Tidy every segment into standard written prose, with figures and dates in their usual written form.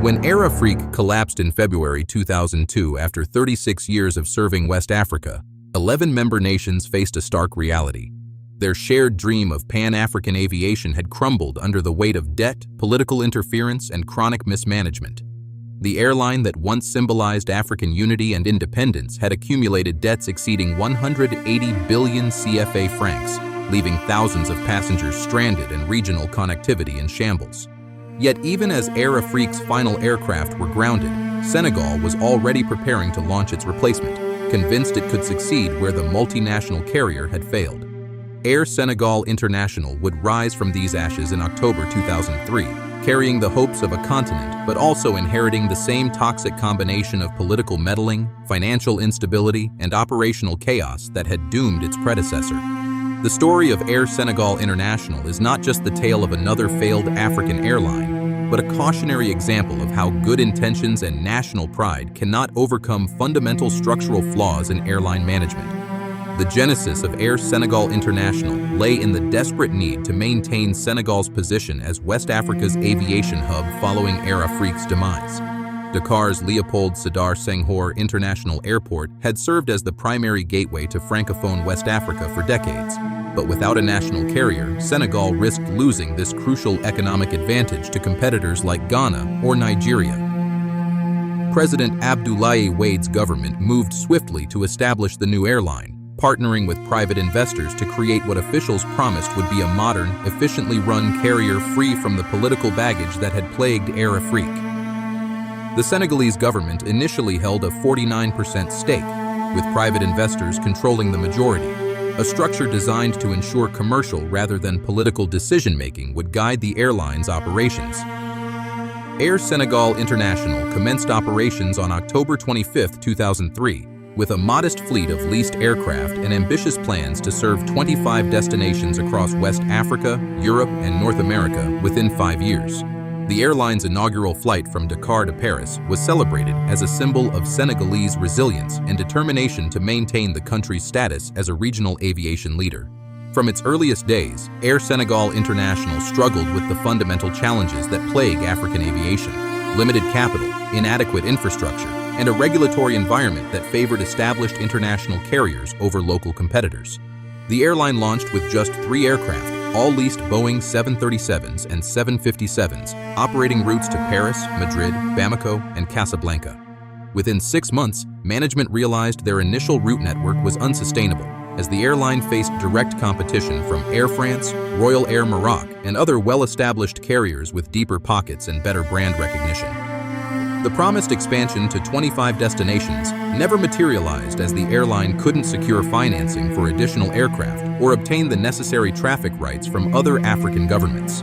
When Air Afrique collapsed in February 2002 after 36 years of serving West Africa, 11 member nations faced a stark reality. Their shared dream of Pan-African aviation had crumbled under the weight of debt, political interference, and chronic mismanagement. The airline that once symbolized African unity and independence had accumulated debts exceeding 180 billion CFA francs, leaving thousands of passengers stranded and regional connectivity in shambles. Yet even as Air Afrique's final aircraft were grounded, Senegal was already preparing to launch its replacement, convinced it could succeed where the multinational carrier had failed. Air Senegal International would rise from these ashes in October 2003, carrying the hopes of a continent but also inheriting the same toxic combination of political meddling, financial instability, and operational chaos that had doomed its predecessor. The story of Air Senegal International is not just the tale of another failed African airline, but a cautionary example of how good intentions and national pride cannot overcome fundamental structural flaws in airline management. The genesis of Air Senegal International lay in the desperate need to maintain Senegal's position as West Africa's aviation hub following Air Afrique's demise. Dakar's Léopold Sédar Senghor International Airport had served as the primary gateway to Francophone West Africa for decades, but without a national carrier, Senegal risked losing this crucial economic advantage to competitors like Ghana or Nigeria. President Abdoulaye Wade's government moved swiftly to establish the new airline, partnering with private investors to create what officials promised would be a modern, efficiently run carrier free from the political baggage that had plagued Air Afrique. The Senegalese government initially held a 49% stake, with private investors controlling the majority, a structure designed to ensure commercial rather than political decision-making would guide the airline's operations. Air Senegal International commenced operations on October 25, 2003, with a modest fleet of leased aircraft and ambitious plans to serve 25 destinations across West Africa, Europe, and North America within 5 years. The airline's inaugural flight from Dakar to Paris was celebrated as a symbol of Senegalese resilience and determination to maintain the country's status as a regional aviation leader. From its earliest days, Air Senegal International struggled with the fundamental challenges that plague African aviation: limited capital, inadequate infrastructure, and a regulatory environment that favored established international carriers over local competitors. The airline launched with just 3 aircraft, all leased Boeing 737s and 757s, operating routes to Paris, Madrid, Bamako, and Casablanca. Within 6 months, management realized their initial route network was unsustainable, as the airline faced direct competition from Air France, Royal Air Maroc, and other well-established carriers with deeper pockets and better brand recognition. The promised expansion to 25 destinations never materialized as the airline couldn't secure financing for additional aircraft or obtain the necessary traffic rights from other African governments.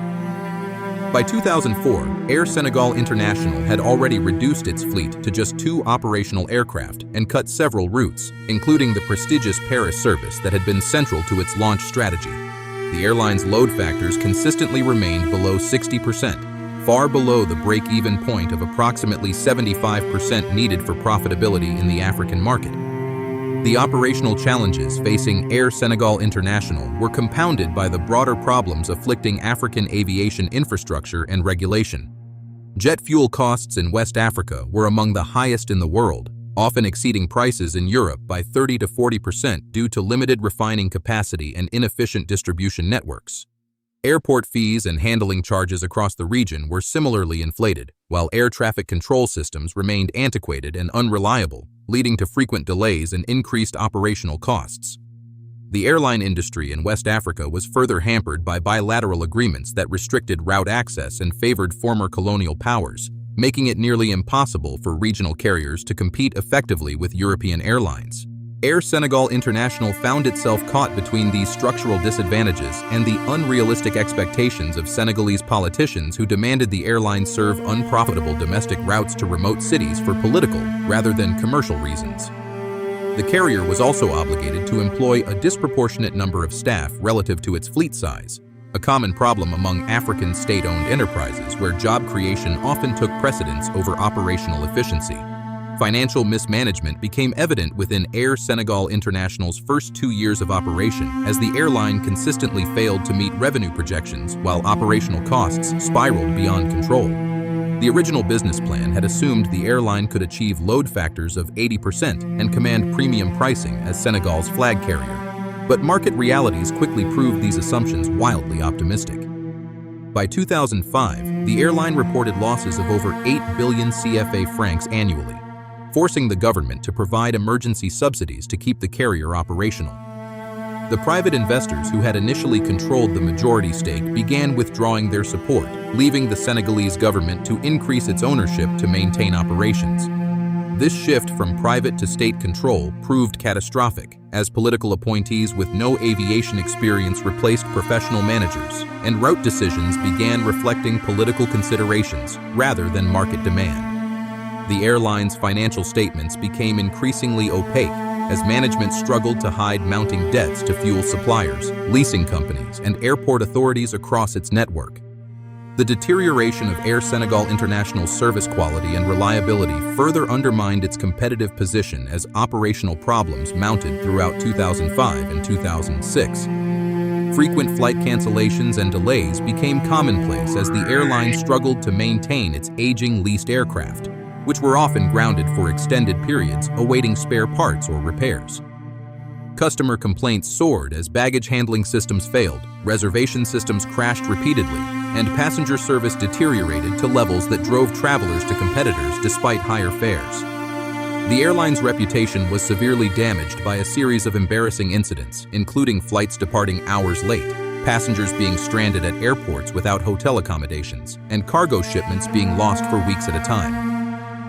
By 2004, Air Senegal International had already reduced its fleet to just 2 operational aircraft and cut several routes, including the prestigious Paris service that had been central to its launch strategy. The airline's load factors consistently remained below 60%, far below the break-even point of approximately 75% needed for profitability in the African market. The operational challenges facing Air Senegal International were compounded by the broader problems afflicting African aviation infrastructure and regulation. Jet fuel costs in West Africa were among the highest in the world, often exceeding prices in Europe by 30 to 40% due to limited refining capacity and inefficient distribution networks. Airport fees and handling charges across the region were similarly inflated, while air traffic control systems remained antiquated and unreliable, leading to frequent delays and increased operational costs. The airline industry in West Africa was further hampered by bilateral agreements that restricted route access and favored former colonial powers, making it nearly impossible for regional carriers to compete effectively with European airlines. Air Senegal International found itself caught between these structural disadvantages and the unrealistic expectations of Senegalese politicians who demanded the airline serve unprofitable domestic routes to remote cities for political rather than commercial reasons. The carrier was also obligated to employ a disproportionate number of staff relative to its fleet size, a common problem among African state-owned enterprises where job creation often took precedence over operational efficiency. Financial mismanagement became evident within Air Senegal International's first 2 years of operation as the airline consistently failed to meet revenue projections while operational costs spiraled beyond control. The original business plan had assumed the airline could achieve load factors of 80% and command premium pricing as Senegal's flag carrier. But market realities quickly proved these assumptions wildly optimistic. By 2005, the airline reported losses of over 8 billion CFA francs annually, forcing the government to provide emergency subsidies to keep the carrier operational. The private investors who had initially controlled the majority stake began withdrawing their support, leaving the Senegalese government to increase its ownership to maintain operations. This shift from private to state control proved catastrophic, as political appointees with no aviation experience replaced professional managers, and route decisions began reflecting political considerations rather than market demand. The airline's financial statements became increasingly opaque as management struggled to hide mounting debts to fuel suppliers, leasing companies, and airport authorities across its network. The deterioration of Air Senegal International's service quality and reliability further undermined its competitive position as operational problems mounted throughout 2005 and 2006. Frequent flight cancellations and delays became commonplace as the airline struggled to maintain its aging leased aircraft, which were often grounded for extended periods awaiting spare parts or repairs. Customer complaints soared as baggage handling systems failed, reservation systems crashed repeatedly, and passenger service deteriorated to levels that drove travelers to competitors despite higher fares. The airline's reputation was severely damaged by a series of embarrassing incidents, including flights departing hours late, passengers being stranded at airports without hotel accommodations, and cargo shipments being lost for weeks at a time.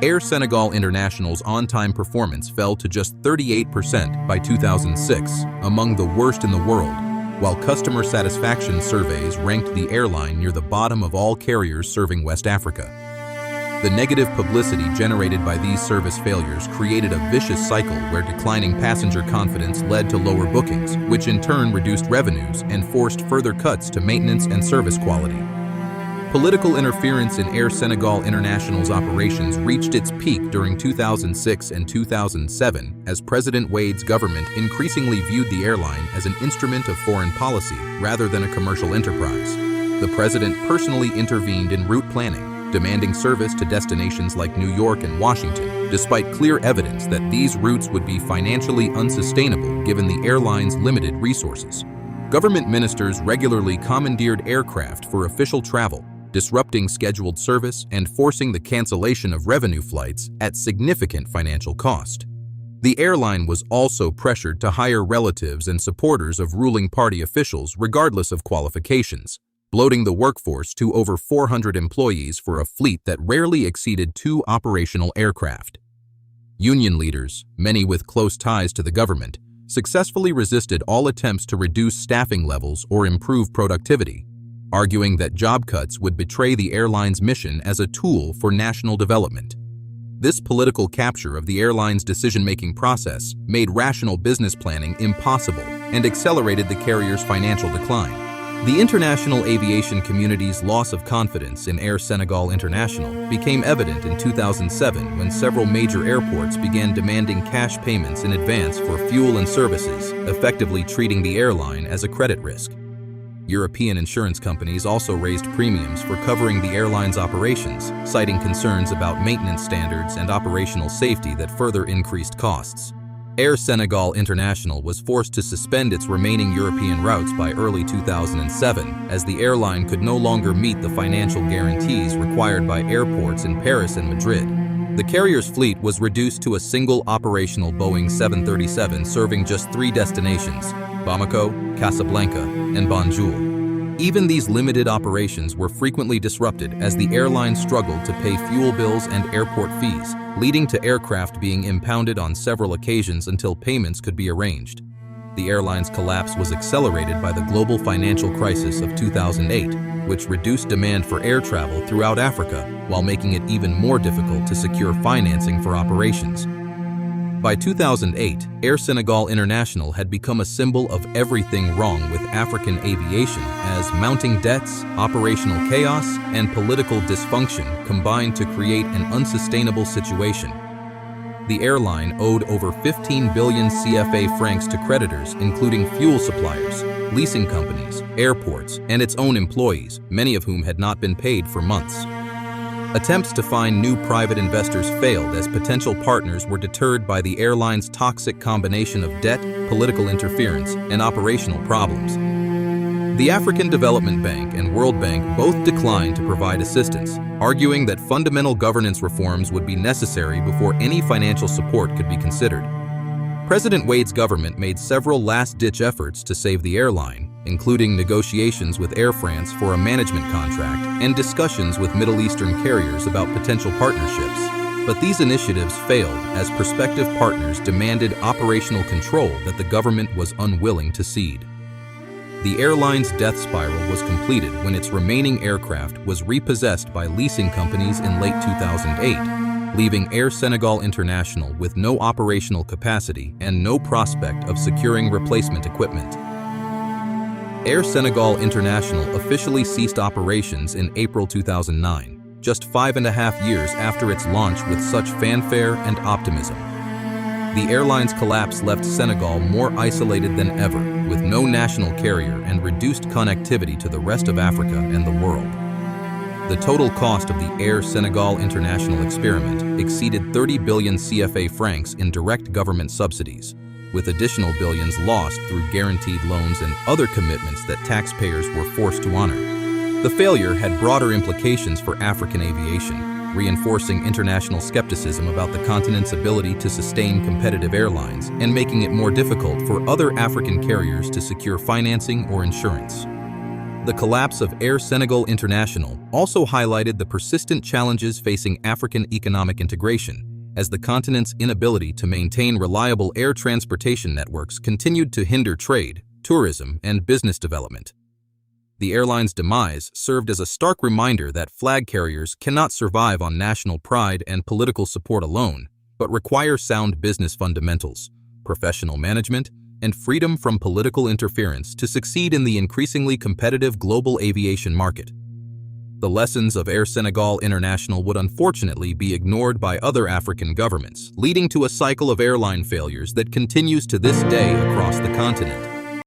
Air Senegal International's on-time performance fell to just 38% by 2006, among the worst in the world, while customer satisfaction surveys ranked the airline near the bottom of all carriers serving West Africa. The negative publicity generated by these service failures created a vicious cycle where declining passenger confidence led to lower bookings, which in turn reduced revenues and forced further cuts to maintenance and service quality. Political interference in Air Senegal International's operations reached its peak during 2006 and 2007 as President Wade's government increasingly viewed the airline as an instrument of foreign policy rather than a commercial enterprise. The president personally intervened in route planning, demanding service to destinations like New York and Washington, despite clear evidence that these routes would be financially unsustainable given the airline's limited resources. Government ministers regularly commandeered aircraft for official travel, disrupting scheduled service and forcing the cancellation of revenue flights at significant financial cost. The airline was also pressured to hire relatives and supporters of ruling party officials regardless of qualifications, bloating the workforce to over 400 employees for a fleet that rarely exceeded 2 operational aircraft. Union leaders, many with close ties to the government, successfully resisted all attempts to reduce staffing levels or improve productivity, arguing that job cuts would betray the airline's mission as a tool for national development. This political capture of the airline's decision-making process made rational business planning impossible and accelerated the carrier's financial decline. The international aviation community's loss of confidence in Air Senegal International became evident in 2007 when several major airports began demanding cash payments in advance for fuel and services, effectively treating the airline as a credit risk. European insurance companies also raised premiums for covering the airline's operations, citing concerns about maintenance standards and operational safety that further increased costs. Air Senegal International was forced to suspend its remaining European routes by early 2007 as the airline could no longer meet the financial guarantees required by airports in Paris and Madrid. The carrier's fleet was reduced to a single operational Boeing 737 serving just 3 destinations: Bamako, Casablanca, and Banjul. Even these limited operations were frequently disrupted as the airline struggled to pay fuel bills and airport fees, leading to aircraft being impounded on several occasions until payments could be arranged. The airline's collapse was accelerated by the global financial crisis of 2008, which reduced demand for air travel throughout Africa while making it even more difficult to secure financing for operations. By 2008, Air Senegal International had become a symbol of everything wrong with African aviation as mounting debts, operational chaos, and political dysfunction combined to create an unsustainable situation. The airline owed over 15 billion CFA francs to creditors, including fuel suppliers, leasing companies, airports, and its own employees, many of whom had not been paid for months. Attempts to find new private investors failed as potential partners were deterred by the airline's toxic combination of debt, political interference, and operational problems. The African Development Bank and World Bank both declined to provide assistance, arguing that fundamental governance reforms would be necessary before any financial support could be considered. President Wade's government made several last-ditch efforts to save the airline, including negotiations with Air France for a management contract and discussions with Middle Eastern carriers about potential partnerships. But these initiatives failed as prospective partners demanded operational control that the government was unwilling to cede. The airline's death spiral was completed when its remaining aircraft was repossessed by leasing companies in late 2008, leaving Air Senegal International with no operational capacity and no prospect of securing replacement equipment. Air Senegal International officially ceased operations in April 2009, just 5.5 years after its launch with such fanfare and optimism. The airline's collapse left Senegal more isolated than ever, with no national carrier and reduced connectivity to the rest of Africa and the world. The total cost of the Air Senegal International experiment exceeded 30 billion CFA francs in direct government subsidies, with additional billions lost through guaranteed loans and other commitments that taxpayers were forced to honor. The failure had broader implications for African aviation, reinforcing international skepticism about the continent's ability to sustain competitive airlines and making it more difficult for other African carriers to secure financing or insurance. The collapse of Air Senegal International also highlighted the persistent challenges facing African economic integration, as the continent's inability to maintain reliable air transportation networks continued to hinder trade, tourism, and business development. The airline's demise served as a stark reminder that flag carriers cannot survive on national pride and political support alone, but require sound business fundamentals, professional management, and freedom from political interference to succeed in the increasingly competitive global aviation market. The lessons of Air Senegal International would unfortunately be ignored by other African governments, leading to a cycle of airline failures that continues to this day across the continent.